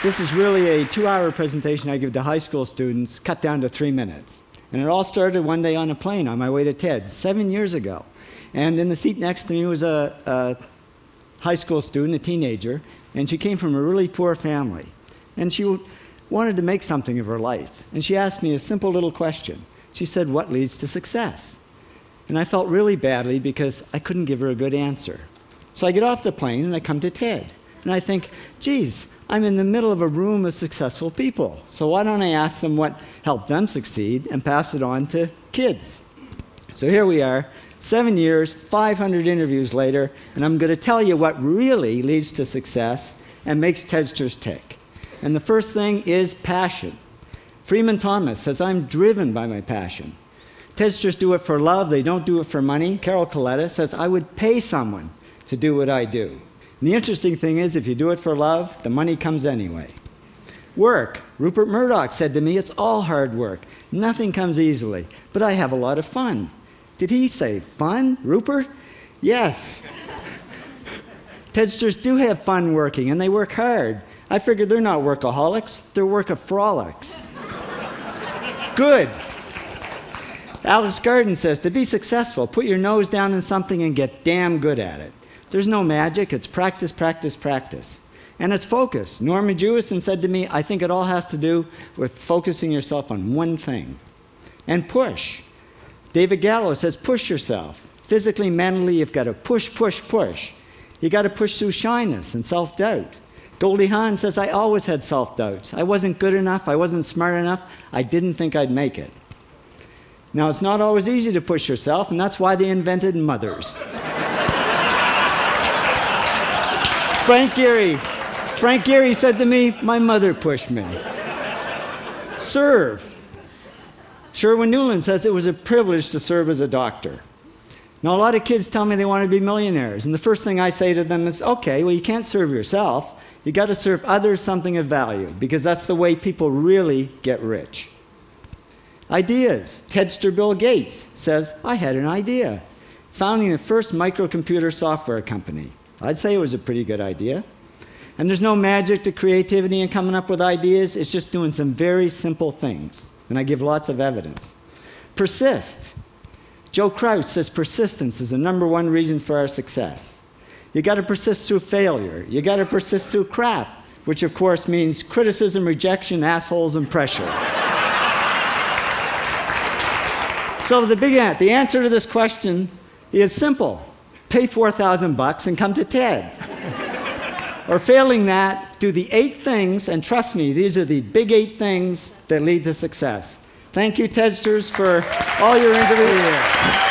This is really a 2-hour presentation I give to high school students, cut down to 3 minutes. And it all started one day on a plane on my way to TED, 7 years ago. And in the seat next to me was a high school student, a teenager, and she came from a really poor family. And she wanted to make something of her life. And she asked me a simple little question. She said, "What leads to success?" And I felt really badly because I couldn't give her a good answer. So I get off the plane and I come to TED. And I think, geez, I'm in the middle of a room of successful people. So why don't I ask them what helped them succeed and pass it on to kids? So here we are, 7 years, 500 interviews later, and I'm going to tell you what really leads to success and makes TEDsters tick. And the first thing is passion. Freeman Thomas says, "I'm driven by my passion." TEDsters do it for love, they don't do it for money. Carol Coletta says, "I would pay someone to do what I do." And the interesting thing is, if you do it for love, the money comes anyway. Work. Rupert Murdoch said to me, "It's all hard work. Nothing comes easily, but I have a lot of fun." Did he say fun, Rupert? Yes. TEDsters do have fun working, and they work hard. I figured they're not workaholics, they're workaholics. Good. Alex Garden says, to be successful, put your nose down in something and get damn good at it. There's no magic, it's practice, practice, practice. And it's focus. Norman Jewison said to me, "I think it all has to do with focusing yourself on one thing." And push. David Gallo says, push yourself. Physically, mentally, you've got to push, push, push. You got to push through shyness and self-doubt. Goldie Hawn says, "I always had self-doubts. I wasn't good enough, I wasn't smart enough, I didn't think I'd make it." Now, it's not always easy to push yourself, and that's why they invented mothers. Frank Gehry said to me, "My mother pushed me." Serve. Sherwin Newland says it was a privilege to serve as a doctor. Now, a lot of kids tell me they want to be millionaires, and the first thing I say to them is, okay, well, you can't serve yourself. You got to serve others something of value, because that's the way people really get rich. Ideas. TEDster Bill Gates says, "I had an idea." Founding the first microcomputer software company. I'd say it was a pretty good idea. And there's no magic to creativity and coming up with ideas. It's just doing some very simple things. And I give lots of evidence. Persist. Joe Kraus says persistence is the #1 reason for our success. You got to persist through failure. You got to persist through crap, which of course means criticism, rejection, assholes, and pressure. So the answer to this question is simple. Pay $4,000 and come to TED. Or failing that, do the 8 things, and trust me, these are the big 8 things that lead to success. Thank you, TEDsters, for all your interviews.